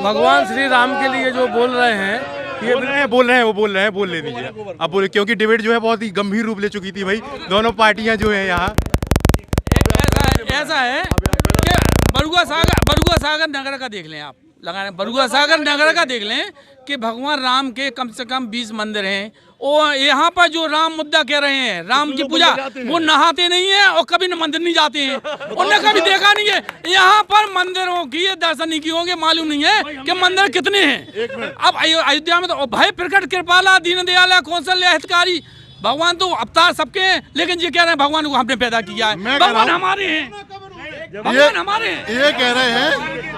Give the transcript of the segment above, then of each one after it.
भगवान श्री राम के लिए जो बोल रहे हैं, ये बोल रहे हैं, बोल ले दीजिए अब बोले, क्योंकि डिबेट जो है बहुत ही गंभीर रूप ले चुकी थी भाई, दोनों पार्टियां जो है यहाँ। ऐसा है कि बरुआ सागर नगर का देख लें आप, लगाने बरुआ सागर नगर का देख लें कि भगवान राम के कम से कम 20 मंदिर हैं, और यहाँ पर जो राम मुद्दा कह रहे हैं, राम की पूजा, वो नहाते नहीं है और कभी मंदिर नहीं जाते हैं, उन्होंने कभी देखा नहीं है। यहाँ पर मंदिरों की दर्शन नहीं किए होंगे, मालूम नहीं है कि मंदिर कितने हैं। अब अयोध्या में तो भाई प्रकट कृपाला दीन दयाला कौशल्या हितकारी, भगवान तो अवतार सबके हैं, लेकिन ये कह रहे हैं भगवान को हमने पैदा किया है, भगवान हमारे हैं, भगवान हमारे हैं। ये कह रहे हैं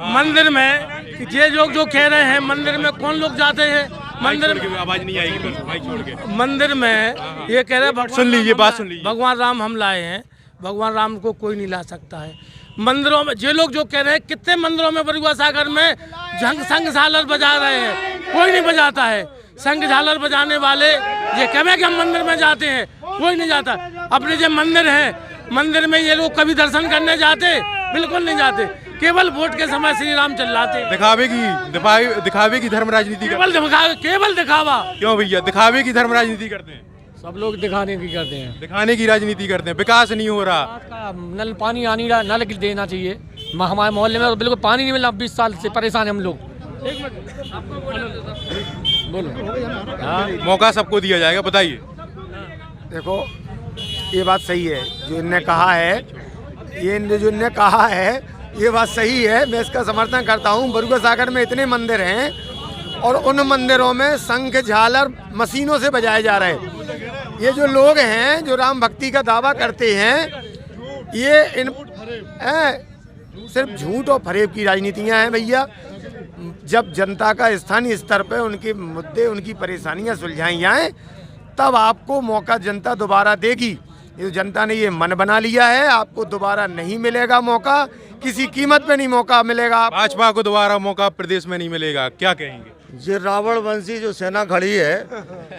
मंदिर में ये लोग जो कह रहे हैं, मंदिर में कौन लोग जाते हैं, मंदिर में आवाज नहीं आएगी, भाई छोड़ के मंदिर में ये कह रहे हैं, सुन लीजिए बात, सुन लीजिए, भगवान राम हम लाए हैं, भगवान राम को कोई नहीं ला सकता है। मंदिरों में ये लोग जो कह रहे हैं, कितने मंदिरों में बरुआ सागर में संग झालर बजा रहे हैं, कोई नहीं बजाता है। संग झालर बजाने वाले ये कह कि हम मंदिर में जाते हैं, कोई नहीं जाता। अपने जो मंदिर है, मंदिर में ये लोग कभी दर्शन करने जाते, बिल्कुल नहीं जाते, केवल वोट के समय श्री राम चिल्लाते, दिखावे की धर्म राजनीति, केवल दिखावा। क्यों भैया दिखावे की धर्म राजनीति करते हैं? सब लोग दिखाने की करते हैं, दिखाने की राजनीति करते हैं, विकास नहीं हो रहा। नल पानी आनी रहा, नल देना चाहिए। हमारे मोहल्ले में बिल्कुल पानी नहीं मिला, 20 साल से परेशान है हम लोग। बोलो, मौका सबको दिया जाएगा, बताइए। देखो ये बात सही है जो इनने कहा है, जो इनने कहा है ये बात सही है, मैं इसका समर्थन करता हूँ। बरुआ सागर में इतने मंदिर हैं और उन मंदिरों में शंख झालर मशीनों से बजाए जा रहे हैं। ये जो लोग हैं जो राम भक्ति का दावा करते हैं, ये इन सिर्फ झूठ और फरेब की राजनीतियाँ हैं भैया। जब जनता का स्थानीय स्तर पर उनके मुद्दे, उनकी परेशानियाँ सुलझाई जाएँ, तब आपको मौका जनता दोबारा देगी। ये जनता ने ये मन बना लिया है, आपको दोबारा नहीं मिलेगा मौका, किसी कीमत पे नहीं मौका मिलेगा। भाजपा को दोबारा मौका प्रदेश में नहीं मिलेगा, क्या कहेंगे? ये रावण वंशी जो सेना खड़ी है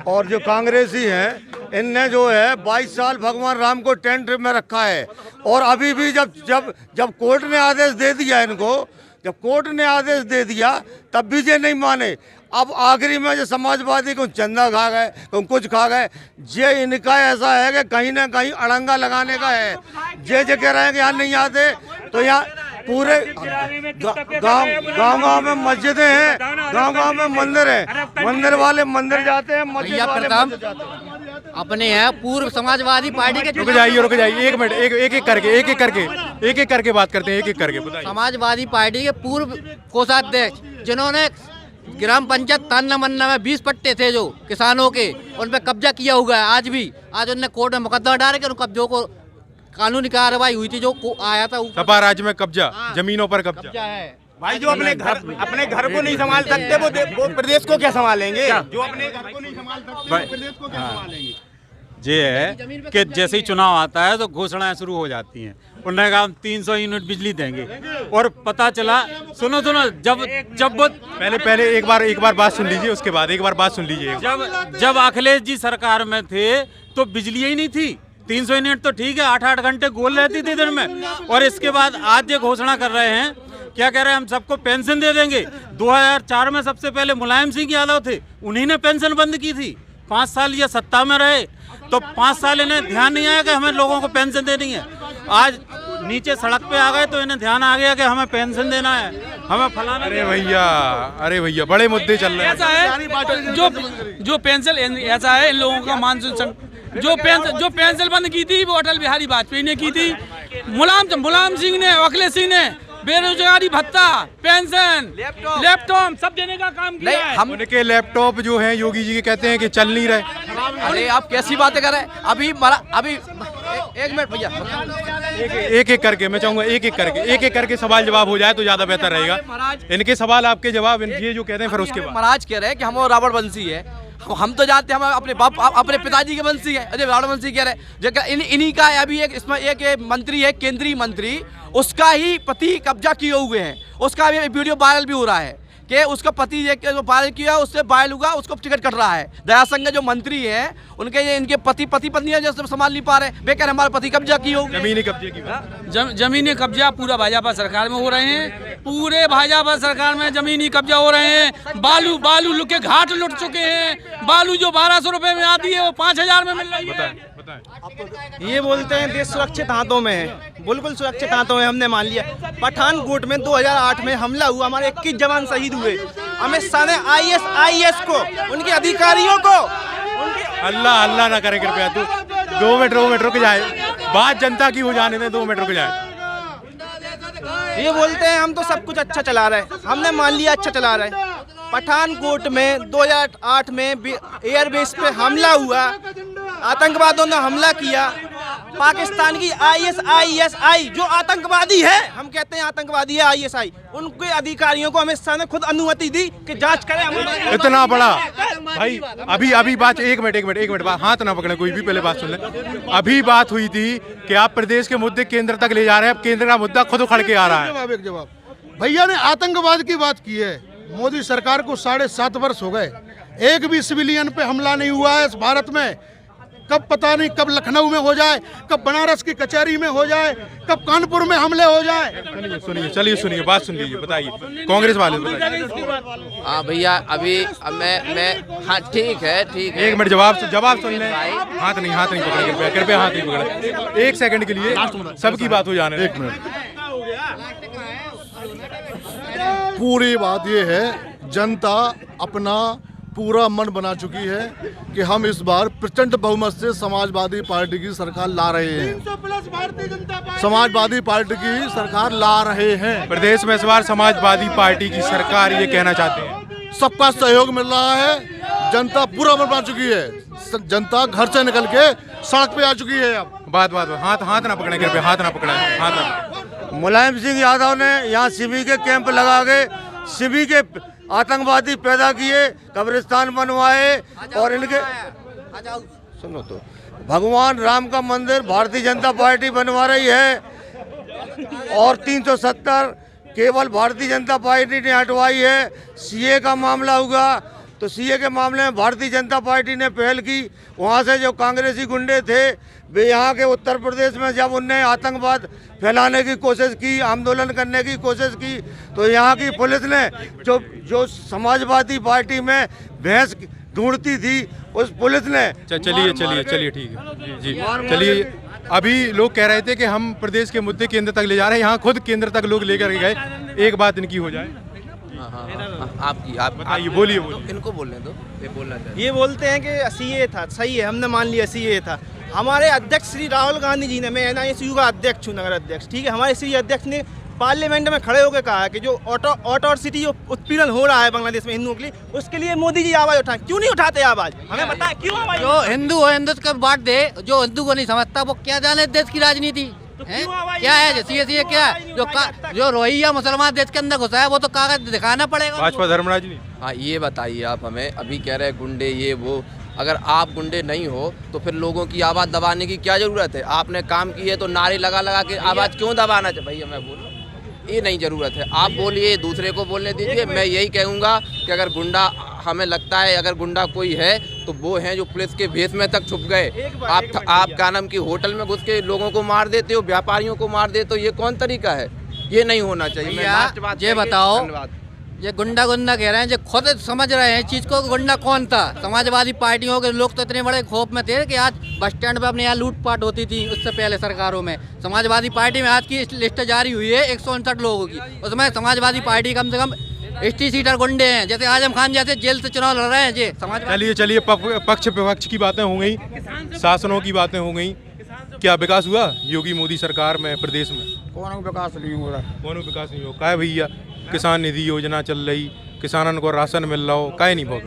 और जो कांग्रेसी हैं, इनने जो है 22 साल भगवान राम को टेंट में रखा है, और अभी भी जब कोर्ट ने आदेश दे दिया इनको, जब कोर्ट ने आदेश दे दिया तब भी ये नहीं माने। अब आखिरी में जो समाजवादी को चंदा खा गए, कुछ खा गए, ये इनका ऐसा है कि कहीं ना कहीं अड़ंगा लगाने का है। ये कह रहे हैं कि यहाँ नहीं आते, तो यहाँ पूरे गांव में मस्जिदें हैं, गांव में मंदिर है, मंदिर वाले मंदिर जाते हैं, मस्जिद वाले मंदिर जाते हैं। अपने हैं पूर्व समाजवादी पार्टी के। रुक जाइए 1 मिनट, एक एक करके बात करते हैं, एक एक करके बताइए। समाजवादी पार्टी के पूर्व कोषाध्यक्ष जिन्होंने ग्राम पंचायत तान्ना मन्ना में 20 पट्टे थे जो किसानों के, उन पर कब्जा किया हुआ है आज भी। आज उनने कोर्ट में मुकदमा डाल के उन कब्जों को कानूनी कार्रवाई हुई थी, जो आया था सपा राज्य में कब्जा, जमीनों पर कब्जा है। भाई जो अपने घर को नहीं संभाल सकते वो प्रदेश को क्या संभालेंगे? जो अपने घर को नहीं संभाल सकते वो प्रदेश को क्या संभालेंगे? ये है कि जैसे ही चुनाव आता है तो घोषणाएं शुरू हो जाती हैं। उन्होंने कहा हम 300 यूनिट बिजली देंगे, और पता चला, सुनो जब वो पहले एक बार बात सुन लीजिए, उसके बाद एक बार बात सुन लीजिए। जब अखिलेश जी सरकार में थे तो बिजली ही नहीं थी। 300 यूनिट तो ठीक है, 8-8 घंटे गोल रहती थी दिन में, और इसके बाद आज ये घोषणा कर रहे हैं, क्या कह रहे हैं, हम सबको पेंशन दे देंगे। 2004 में सबसे पहले मुलायम सिंह यादव थे, उन्हीं ने पेंशन बंद की थी। 5 साल ये सत्ता में रहे, तो 5 साल इन्हें ध्यान नहीं आया कि हमें लोगों को पेंशन देनी है। आज नीचे सड़क पे आ गए तो इन्हें ध्यान आ गया कि हमें पेंशन देना है, हमें फलाना। अरे भैया बड़े मुद्दे चल रहे हैं। ऐसा है जो पेंशन, ऐसा है इन लोगों का मानसून, जो पेंशन बंद की थी वो अटल बिहारी वाजपेयी ने की थी, मुलायम सिंह ने, अखिलेश सिंह ने बेरोजगारी भत्ता, पेंशन, लैपटॉप सब देने का काम किया है। उनके लैपटॉप जो हैं योगी जी के कहते हैं कि चल नहीं रहे। अरे आप कैसी बातें कर रहे हैं? अभी एक मिनट भैया, एक एक करके मैं चाहूंगा, एक एक करके सवाल जवाब हो जाए तो ज्यादा बेहतर रहेगा। इनके सवाल आपके जवाब, ये जो कहते हैं फिर उसके बाद। महाराज कह रहे हैं कि हम रावण वंशी है, हम तो जानते हैं हम अपने पिताजी के वंशी है। अरे रावण वंशी कह रहे हैं, इन्हीं का अभी इसमें एक मंत्री है, केंद्रीय मंत्री, उसका ही पति कब्जा किए हुए हैं। उसका भी वीडियो वायरल भी हो रहा है कि उसका पति जो वायरल किया, उससे वायरल हुआ, उसको टिकट कट रहा है। दयाशंकर जो मंत्री हैं, इनके पति पत्नियां जो संभाल नहीं पा रहे, बेकार हमारे पति कब्जा किए हुए। जमीनी कब्जे की जमीनी कब्जा पूरा भाजपा सरकार में हो रहे हैं, पूरे भाजपा सरकार में जमीनी कब्जा हो रहे हैं। बालू लुट के घाट लुट चुके हैं। बालू जो 1200 रुपए में आती है वो 5000 में मिल रही है। ये बोलते हैं देश सुरक्षित हाथों में है, बिल्कुल सुरक्षित हाथों में। हमने मान लिया पठानकोट में 2008 में हमला हुआ, हमारे 21 जवान शहीद हुए। अमित शाह ने IAS को, उनके अधिकारियों को, अल्लाह अल्लाह ना करे कृपया। तू 2 मिनट रुक जाए, बात जनता की हो जाने में 2 मिनट रुक जाए। ये बोलते हैं हम तो सब कुछ अच्छा चला रहे हैं। हमने मान लिया अच्छा चला रहे हैं। पठानकोट में 2008 में एयरबेस पे हमला हुआ, आतंकवादियों ने हमला किया। पाकिस्तान की ISI जो आतंकवादी है, हम कहते हैं आतंकवादी है ISI, उनके अधिकारियों को अमित शाह ने खुद अनुमति दी कि जांच करें। इतना बड़ा भाई अभी बात एक मिनट बात, हाथ ना पकड़े कोई भी, पहले बात सुन ले। अभी बात हुई थी कि आप प्रदेश के मुद्दे केंद्र तक ले जा रहे हैं, अब केंद्र का मुद्दा खुद उखड़ के आ रहा है। एक जवाब भैया ने आतंकवाद की बात की है। मोदी सरकार को 7.5 वर्ष हो गए, एक भी सिविलियन पे हमला नहीं हुआ है इस भारत में। कब पता नहीं, कब लखनऊ में हो जाए, कब बनारस की कचहरी में हो जाए, कब कानपुर में हमले हो जाए। सुनिए बात सुन लीजिए, बताइए कांग्रेस वाले बताइए। हाँ भैया, अभी मैं हाँ ठीक है। एक मिनट जवाब सुन ले। हाथ नहीं पकड़े कृपया हाथ नहीं पकड़े। 1 सेकंड के लिए सबकी बात हो जाने। 1 मिनट। पूरी बात ये है, जनता अपना पूरा मन बना चुकी है कि हम इस बार प्रचंड बहुमत से समाजवादी पार्टी की सरकार ला रहे हैं। समाजवादी पार्टी की सरकार ला रहे हैं। प्रदेश में इस बार समाजवादी पार्टी की सरकार, ये कहना चाहते हैं। सबका सहयोग मिल रहा है, जनता पूरा मन बना चुकी है। जनता घर से निकल के सड़क पे आ चुकी है। अब बात हाथ ना पकड़े कृपया, हाथ ना पकड़े। मुलायम सिंह यादव ने यहाँ शिविर के कैंप लगा के शिविर के आतंकवादी पैदा किए, कब्रिस्तान बनवाए, और इनके सुनो तो भगवान राम का मंदिर भारतीय जनता पार्टी बनवा रही है, और 370 केवल भारतीय जनता पार्टी ने हटवाई है। CA का मामला हुआ तो CA के मामले में भारतीय जनता पार्टी ने पहल की। वहाँ से जो कांग्रेसी गुंडे थे, वे यहाँ के उत्तर प्रदेश में जब उनने आतंकवाद फैलाने की कोशिश की, आंदोलन करने की कोशिश की, तो यहाँ की पुलिस ने जो समाजवादी पार्टी में भैंस ढूंढती थी, उस पुलिस ने चलिए ठीक है जी चलिए। अभी लोग कह रहे थे कि हम प्रदेश के मुद्दे केंद्र तक ले जा रहे हैं, यहाँ खुद केंद्र तक लोग लेकर गए। एक बात इनकी हो जाए, आप बोलिए। इनको बोलने दो, ये बोलना चाहिए। ये बोलते हैं कि CA था, सही है, हमने मान लिया CA था। हमारे अध्यक्ष श्री राहुल गांधी जी ने, मैं NISU का अध्यक्ष हूँ, नगर अध्यक्ष, ठीक है, हमारे श्री अध्यक्ष ने पार्लियामेंट में खड़े होकर कहा कि जो ऑटोसिटी उत्पीड़न हो रहा है बांग्लादेश में हिंदुओं के लिए, उसके लिए मोदी जी आवाज उठाएं। क्यों नहीं उठाते आवाज? हमें बताएं क्यों आवाज? जो हिंदू है हिंदुत्व को बांट दे, जो हिंदू को नहीं समझता वो क्या जाने देश की राजनीति है? क्या है CA क्या है? जो रोहिंग्या मुसलमान देश के अंदर घुसा है, वो तो कागज दिखाना पड़ेगा। भाजपा धर्मराज नहीं। हाँ, ये बताइए आप हमें, अभी कह रहे हैं गुंडे ये वो, अगर आप गुंडे नहीं हो तो फिर लोगों की आवाज़ दबाने की क्या ज़रूरत है? आपने काम की है तो नारे लगा के आवाज़ क्यों दबाना चाहिए? भैया मैं बोल, ये नहीं ज़रूरत है। आप बोलिए, दूसरे को बोलने दीजिए। मैं यही कहूँगा कि अगर गुंडा, हमें लगता है अगर गुंडा कोई है तो वो हैं जो पुलिस के भेष में तक छुप गए। आप क्या नाम की होटल में घुस के लोगों को मार देते हो, व्यापारियों को मार देते हो, ये कौन तरीका है? ये नहीं होना चाहिए। मैं लास्ट बात ये बताओ, ये गुंडा कह रहे हैं, जो खुद समझ रहे हैं चीज को, गुंडा कौन था? समाजवादी पार्टियों के लोग तो इतने बड़े खौफ में थे कि आज बस स्टैंड पे अपने यहाँ लूटपाट होती थी। उससे पहले सरकारों में समाजवादी पार्टी में आज की लिस्ट जारी हुई है 159 लोगों की, उसमें समाजवादी पार्टी कम से कम 80 सीटर गुंडे हैं, जैसे आजम खान जैसे जेल से चुनाव लड़ रहे हैं जी समाज। चलिए पक्ष विपक्ष की बातें हो गई, शासनों की बातें हो गई। क्या विकास हुआ योगी मोदी सरकार में प्रदेश में? कौन विकास नहीं हो रहा? कौन विकास नहीं हो? क्या भैया, किसान निधि योजना चल रही, किसानों को राशन मिल रहा हो, काहे नहीं भोग?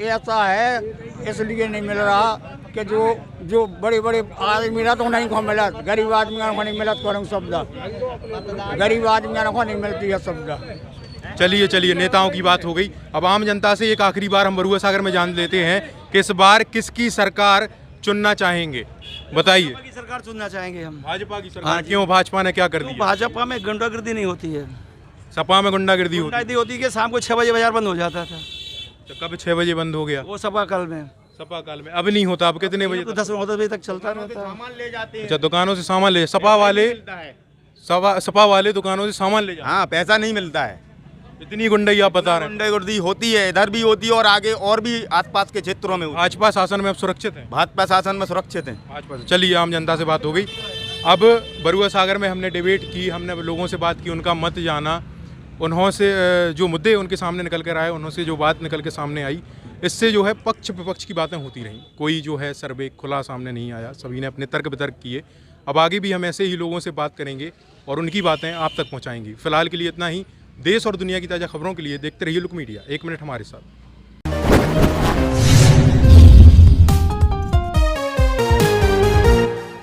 ऐसा है, इसलिए नहीं मिल रहा कि जो बड़े आदमी मिला तो नहीं को मिला, गरीब आदमी को नहीं मिला तो शब्द, गरीब आदमी को नहीं मिलती है शब्द। चलिए नेताओं की बात हो गई। अब आम जनता से एक आखिरी बार हम बरुआ सागर में जान लेते हैं कि इस बार किसकी सरकार चुनना चाहेंगे, बताइए। सरकार चुनना चाहेंगे हम, भाजपा की सरकार। क्यों? भाजपा ने क्या कर दिया? भाजपा में गुंडागर्दी नहीं होती है, सपा में गुंडागर्दी होती है कि शाम को 6 बजे बाजार बंद हो जाता था। तो कब 6 बजे बंद हो गया? वो सपा काल में। अब नहीं होता। अब कितने बजे? 10 बजे तक चलता रहता है। अच्छा, दुकानों से सामान ले, सपा वाले सपा वाले दुकानों से सामान ले जाते हाँ, पैसा नहीं मिलता है। हैं। इतनी गुंडाई आप बता रहे हैं। गुंडागर्दी होती है, इधर भी होती है और आगे और भी आसपास के क्षेत्रों में होती है। भाजपा शासन में आप सुरक्षित हैं? भाजपा शासन में सुरक्षित हैं। भाजपा से चलिए, आम जनता से बात हो गई। अब बरुआ सागर में हमने डिबेट की, हमने लोगों से बात की, उनका मत जाना, उन्हों से जो मुद्दे उनके सामने निकल कर आए, उन्हों से जो बात निकल के सामने आई, इससे जो है पक्ष विपक्ष की बातें होती रहीं। कोई जो है सर्वे खुला सामने नहीं आया, सभी ने अपने तर्क वितर्क किए। अब आगे भी हम ऐसे ही लोगों से बात करेंगे और उनकी बातें आप तक पहुंचाएंगे। फिलहाल के लिए इतना ही। देश और दुनिया की ताज़ा खबरों के लिए देखते रहिए लुक मीडिया। 1 मिनट हमारे साथ।